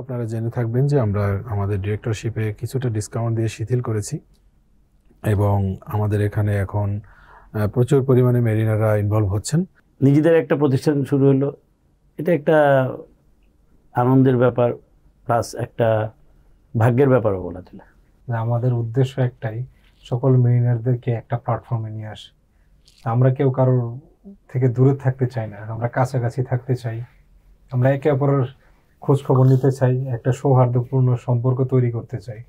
আপনারা জেনে থাকবেন যে আমরা আমাদের ডিরেক্টরশিপে কিছুটা ডিসকাউন্ট দিয়ে শিথিল করেছি এবং আমাদের এখানে এখন প্রচুর পরিমাণে মেরিনাররা ইনভলভ হচ্ছেন। নিজেদের একটা প্রতিষ্ঠান শুরু হলো, এটা একটা আনন্দের ব্যাপার প্লাস একটা ভাগ্যের ব্যাপারও বলা চলে। আমাদের উদ্দেশ্য একটাই, সকল মেরিনারদেরকে একটা প্ল্যাটফর্মে নিয়ে আসে। আমরা কেউ কারোর থেকে দূরে থাকতে চাই না, আমরা কাছাকাছি থাকতে চাই। আমরা একে অপরের খোঁজ খবর নিতে চাই, একটা সৌহার্দ্যপূর্ণ সম্পর্ক তৈরি করতে চাই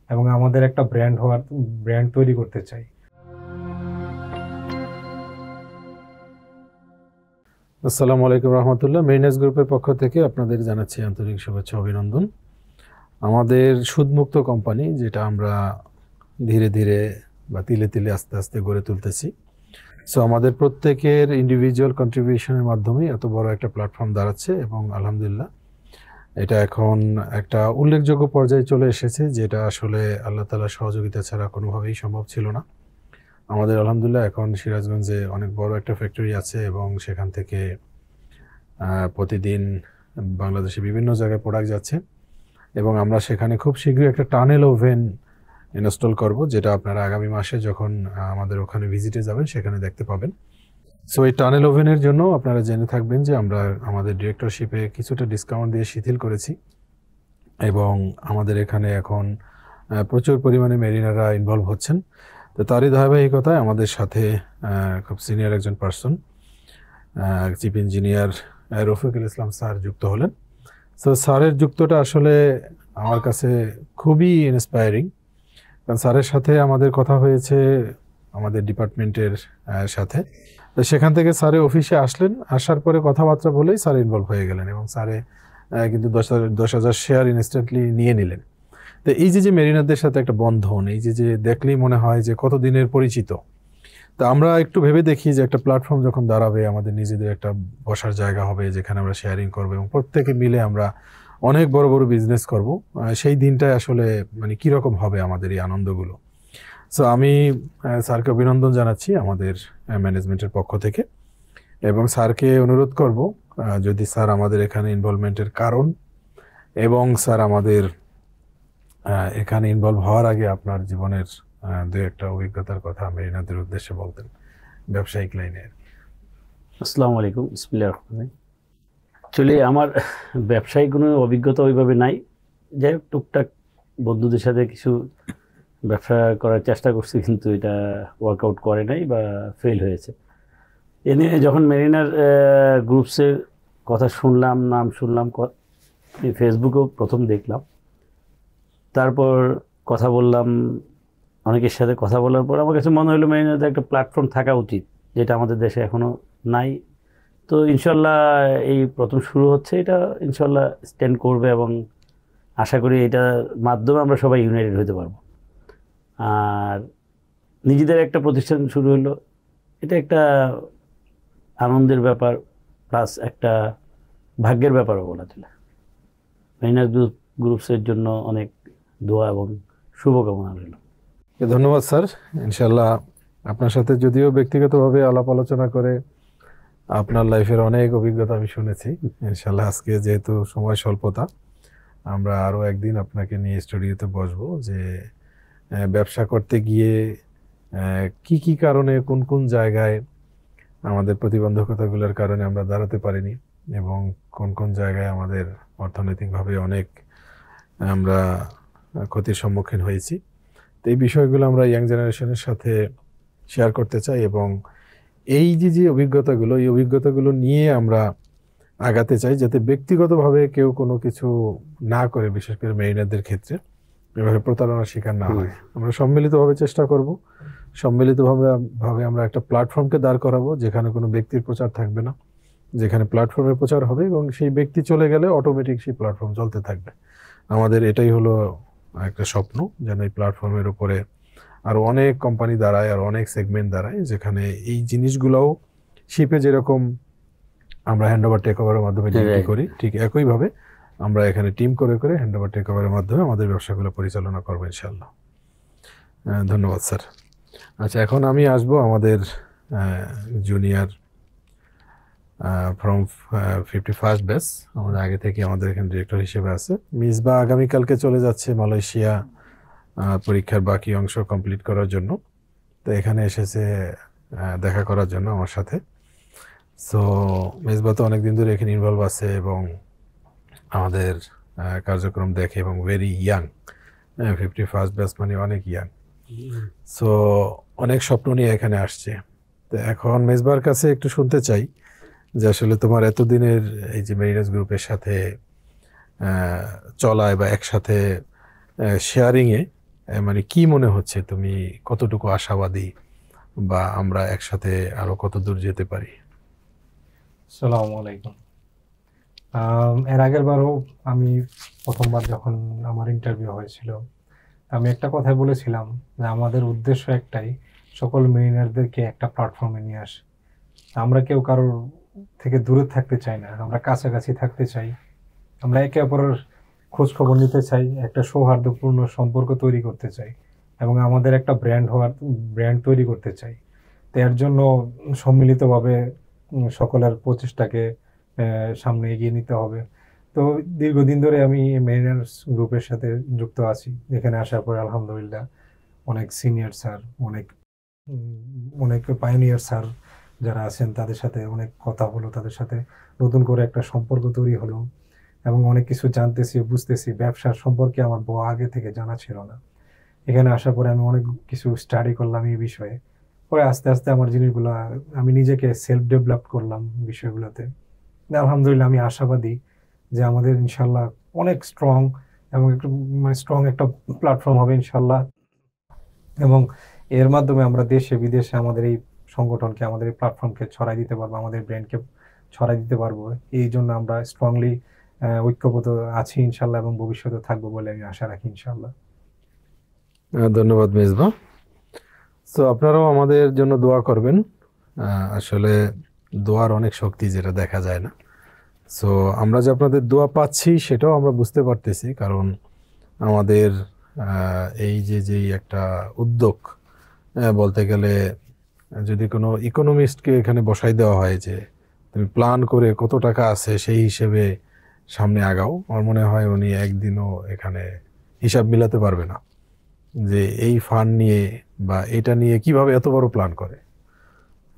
এবং আমাদের একটা ব্র্যান্ড তৈরি করতে চাই। আসসালামু আলাইকুম রহমতুল্লাহ। মেরিনার্স গ্রুপের পক্ষ থেকে আপনাদের জানাচ্ছি আন্তরিক শুভেচ্ছা অভিনন্দন। আমাদের সুদমুক্ত কোম্পানি, যেটা আমরা ধীরে ধীরে বা তিলে তিলে আস্তে আস্তে গড়ে তুলতেছি। সো আমাদের প্রত্যেকের ইন্ডিভিজুয়াল কন্ট্রিবিউশনের মাধ্যমে এত বড় একটা প্ল্যাটফর্ম দাঁড়াচ্ছে এবং আলহামদুলিল্লাহ এটা এখন একটা উল্লেখযোগ্য পর্যায়ে চলে এসেছে, যেটা আসলে আল্লাহ তাআলার সহযোগিতা ছাড়া কোনোভাবেই সম্ভব ছিল না। আমাদের আলহামদুলিল্লাহ এখন সিরাজগঞ্জে অনেক বড় একটা ফ্যাক্টরি আছে এবং সেখান থেকে প্রতিদিন বাংলাদেশে বিভিন্ন জায়গায় প্রোডাক্ট যাচ্ছে এবং আমরা সেখানে খুব শীঘ্রই একটা টানেল ওভেন ইনস্টল করব, যেটা আপনারা আগামী মাসে যখন আমাদের ওখানে ভিজিটে যাবেন সেখানে দেখতে পাবেন। সো এই টানেল ওভেনের জন্য আপনারা জেনে থাকবেন যে আমরা আমাদের ডিরেক্টরশিপে কিছুটা ডিসকাউন্ট দিয়ে শিথিল করেছি এবং আমাদের এখানে এখন প্রচুর পরিমাণে মেরিনাররা ইনভলভ হচ্ছেন। তো তারই ধারাবাহিকতায় আমাদের সাথে খুব সিনিয়র একজন person, chief engineer Rafiqul Islam sir যুক্ত হলেন। সো স্যারের যুক্তটা আসলে আমার কাছে খুবই ইন্সপায়ারিং, কারণ স্যারের সাথে আমাদের কথা হয়েছে আমাদের ডিপার্টমেন্টের সাথে। তো সেখান থেকে স্যারে অফিসে আসলেন, আসার পরে কথাবার্তা বলেই স্যার ইনভলভ হয়ে গেলেন এবং স্যারে কিন্তু 10,000 শেয়ার ইনস্ট্যান্টলি নিয়ে নিলেন। তো এই যে মেরিনারদের সাথে একটা বন্ধন, এই যে দেখলেই মনে হয় যে কত দিনের পরিচিত। তা আমরা একটু ভেবে দেখি যে একটা প্ল্যাটফর্ম যখন দাঁড়াবে, আমাদের নিজেদের একটা বসার জায়গা হবে যেখানে আমরা শেয়ারিং করবো এবং প্রত্যেকে মিলে আমরা অনেক বড় বড় বিজনেস করব, সেই দিনটায় আসলে মানে কীরকম হবে আমাদের এই আনন্দগুলো। সো আমি স্যারকে অভিনন্দন জানাচ্ছি আমাদের ম্যানেজমেন্টের পক্ষ থেকে এবং স্যারকে অনুরোধ করব যদি স্যার আমাদের এখানে ইনভলভমেন্টের কারণ এবং স্যার আমাদের এখানে ইনভলভ হওয়ার আগে আপনার জীবনের দু একটা অভিজ্ঞতার কথা মেরিনারদের উদ্দেশ্যে বলতেন, ব্যবসায়িক লাইনে। আসসালামু আলাইকুম, বিসমিল্লাহির রহমানির রহিম। অ্যাকচুয়ালি আমার ব্যবসায়িক কোনো অভিজ্ঞতা ওইভাবে নাই। যাই হোক, টুকটাক বন্ধুদের সাথে কিছু ব্যবসা করার চেষ্টা করছি, কিন্তু এটা ওয়ার্কআউট করে নাই বা ফেল হয়েছে। এ নিয়ে যখন মেরিনার গ্রুপসের কথা শুনলাম, নাম শুনলাম, ফেসবুকেও প্রথম দেখলাম, তারপর কথা বললাম অনেকের সাথে। কথা বলার পর আমার কাছে মনে হলো মেরিনারদের একটা প্ল্যাটফর্ম থাকা উচিত, যেটা আমাদের দেশে এখনও নাই। তো ইনশাল্লাহ এই প্রথম শুরু হচ্ছে, এটা ইনশাল্লাহ স্ট্যান্ড করবে এবং আশা করি এটার মাধ্যমে আমরা সবাই ইউনাইটেড হতে পারবো। আর নিজেদের একটা প্রতিষ্ঠান শুরু হলো, এটা একটা আনন্দের ব্যাপার প্লাস একটা ভাগ্যের ব্যাপারও বলা চলে। মেরিনার গ্রুপসের জন্য অনেক দোয়া এবং শুভকামনা রইল। ধন্যবাদ স্যার। ইনশাল্লাহ আপনার সাথে যদিও ব্যক্তিগতভাবে আলাপ আলোচনা করে আপনার লাইফের অনেক অভিজ্ঞতা আমি শুনেছি, ইনশাল্লাহ আজকে যেহেতু সময় স্বল্পতা, আমরা আরও একদিন আপনাকে নিয়ে স্টুডিওতে বসবো যে ব্যবসা করতে গিয়ে কি কি কারণে কোন কোন জায়গায় আমাদের প্রতিবন্ধকতাগুলোর কারণে আমরা দাঁড়াতে পারিনি এবং কোন কোন জায়গায় আমাদের অর্থনৈতিকভাবে অনেক আমরা ক্ষতির সম্মুখীন হয়েছি। তো এই বিষয়গুলো আমরা ইয়াং জেনারেশনের সাথে শেয়ার করতে চাই এবং এই যে অভিজ্ঞতাগুলো, এই অভিজ্ঞতাগুলো নিয়ে আমরা আগাতে চাই, যাতে ব্যক্তিগতভাবে কেউ কোনো কিছু না করে, বিশেষ করে মেরিনারদের ক্ষেত্রে এভাবে প্রতারণার শিকার না হয়। আমরা সম্মিলিতভাবে চেষ্টা করব, সম্মিলিতভাবে আমরা একটা প্ল্যাটফর্মকে দাঁড় করাবো যেখানে কোনো ব্যক্তির প্রচার থাকবে না, যেখানে প্ল্যাটফর্মের প্রচার হবে এবং সেই ব্যক্তি চলে গেলে অটোমেটিক সেই প্ল্যাটফর্ম চলতে থাকবে। আমাদের এটাই হলো একটা স্বপ্ন, যেন এই প্ল্যাটফর্মের উপরে আরও অনেক কোম্পানি দাঁড়ায়, আর অনেক সেগমেন্ট দাঁড়ায়, যেখানে এই জিনিসগুলোও শিপে যেরকম আমরা হ্যান্ডওভার টেক ওভারের মাধ্যমে ডিউটি করি, ঠিক একইভাবে আমরা এখানে টিম করে করে হ্যান্ডওভার টেক ওভারের মাধ্যমে আমাদের ব্যবসাগুলো পরিচালনা করবো ইনশাল্লাহ। ধন্যবাদ স্যার। আচ্ছা, এখন আমি আসবো আমাদের জুনিয়র ফ্রম 51st ব্যাচ, আমাদের আগে থেকে আমাদের এখানে ডিরেক্টর হিসেবে আছে। মিসবা আগামীকালকে চলে যাচ্ছে মালয়েশিয়া পরীক্ষার বাকি অংশ কমপ্লিট করার জন্য। তো এখানে এসেছে দেখা করার জন্য আমার সাথে। সো মিসবা তো অনেকদিন ধরে এখানে ইনভলভ আছে এবং আমাদের কার্যক্রম দেখে এবং ভেরি ইয়াং, 51st ব্যাচ মানে অনেক ইয়াং। সো অনেক স্বপ্ন নিয়ে এখানে আসছে। তো এখন মেজবার কাছে একটু শুনতে চাই যে আসলে তোমার এতদিনের এই যে মেরিনার্স গ্রুপের সাথে চলায় বা একসাথে শেয়ারিংয়ে মানে কি মনে হচ্ছে, তুমি কতটুকু আশাবাদী বা আমরা একসাথে আরো কত দূর যেতে পারি? আসসালামু আলাইকুম। এর আগের বারও আমি প্রথমবার যখন আমার ইন্টারভিউ হয়েছিল, আমি একটা কথাই বলেছিলাম যে আমাদের উদ্দেশ্য একটাই, সকল মেরিনারদেরকে একটা প্ল্যাটফর্মে নিয়ে আসে। আমরা কেউ কারোর থেকে দূরে থাকতে চাই না, আমরা কাছাকাছি থাকতে চাই। আমরা একে অপরের খোঁজ খবর নিতে চাই, একটা সৌহার্দ্যপূর্ণ সম্পর্ক তৈরি করতে চাই এবং আমাদের একটা ব্র্যান্ড তৈরি করতে চাই। তো এর জন্য সম্মিলিতভাবে সকলের প্রচেষ্টাকে সামনে এগিয়ে নিতে হবে। তো দীর্ঘদিন ধরে আমি মেরিনার্স গ্রুপের সাথে যুক্ত আছি। এখানে আসার পরে আলহামদুলিল্লাহ অনেক সিনিয়র স্যার, অনেক পাইনিয়ার স্যার যারা আছেন তাদের সাথে অনেক কথা হলো, তাদের সাথে নতুন করে একটা সম্পর্ক তৈরি হলো এবং অনেক কিছু জানতেছি, বুঝতেছি। ব্যবসার সম্পর্কে আমার আগে থেকে জানা ছিল না। এখানে আসার পরে আমি অনেক কিছু স্টাডি করলাম এই বিষয়ে। পরে আস্তে আস্তে আমার জিনিসগুলো আমি নিজেকে সেলফ ডেভেলপ করলাম বিষয়গুলোতে। আলহামদুলিল্লাহ আমি আশাবাদী যে আমাদের ইনশাল্লাহ অনেক স্ট্রং এবং একটু মানে স্ট্রং একটা প্ল্যাটফর্ম হবে ইনশাল্লাহ, এবং এর মাধ্যমে আমরা দেশে বিদেশে আমাদের এই সংগঠনকে, আমাদের এই প্ল্যাটফর্মকে ছড়াই দিতে পারবো, আমাদের ব্র্যান্ডকে ছড়াই দিতে পারবো। এই জন্য আমরা স্ট্রংলি ঐক্যবদ্ধ আছি ইনশাল্লাহ এবং ভবিষ্যতে থাকবো বলে আমি আশা রাখি ইনশাল্লাহ। ধন্যবাদ মেজবা। তো আপনারাও আমাদের জন্য দোয়া করবেন। আসলে দোয়ার অনেক শক্তি, যেটা দেখা যায় না। সো আমরা যে আপনাদের দোয়া পাচ্ছি সেটাও আমরা বুঝতে পারতেছি, কারণ আমাদের এই যে একটা উদ্যোগ, বলতে গেলে যদি কোনো ইকোনমিস্টকে এখানে বসাই দেওয়া হয় যে তুমি প্ল্যান করে কত টাকা আছে সেই হিসেবে সামনে আগাও, আমার মনে হয় উনি একদিনও এখানে হিসাব মিলাতে পারবে না যে এই ফান্ড নিয়ে বা এটা নিয়ে কিভাবে এত বড় প্ল্যান করে।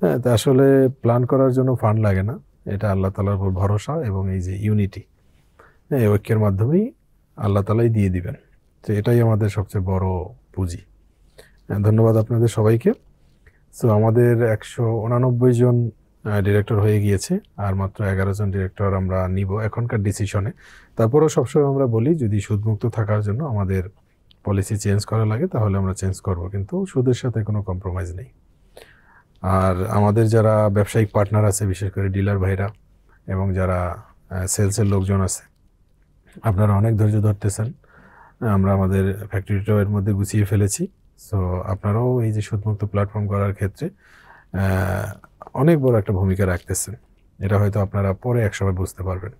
হ্যাঁ, তা আসলে প্ল্যান করার জন্য ফান্ড লাগে না, এটা আল্লাহ তাআলার উপর ভরসা এবং এই যে ইউনিটি, এই ঐক্যের মাধ্যমেই আল্লাহ তাআলাই দিয়ে দিবেন। তো এটাই আমাদের সবচেয়ে বড় পুঁজি। ধন্যবাদ আপনাদের সবাইকে। সো আমাদের 189 জন ডিরেক্টর হয়ে গিয়েছে, আর মাত্র 11 জন ডিরেক্টর আমরা নিব এখনকার ডিসিশনে। তারপরেও সবসময় আমরা বলি যদি সুদমুক্ত থাকার জন্য আমাদের পলিসি চেঞ্জ করা লাগে তাহলে আমরা চেঞ্জ করব, কিন্তু সুদের সাথে কোনো কম্প্রোমাইজ নেই। আর আমাদের যারা ব্যবসায়িক পার্টনার আছে, বিশেষ করে ডিলার ভাইরা এবং যারা সেলসের লোকজন আছে, আপনারা অনেক ধৈর্য ধরতেছেন। আমরা আমাদের ফ্যাক্টরিটাও এর মধ্যে গুছিয়ে ফেলেছি। সো আপনারাও এই যে সুদমুক্ত প্ল্যাটফর্ম করার ক্ষেত্রে অনেক বড় একটা ভূমিকা রাখতেছেন, এটা হয়তো আপনারা পরে একসময় বুঝতে পারবেন।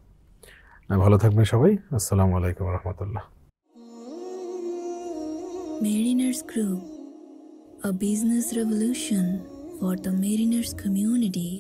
ভালো থাকবেন সবাই। আসসালামু আলাইকুম রহমতুল্লাহ। Mariners Group, a business revolution for the mariners community.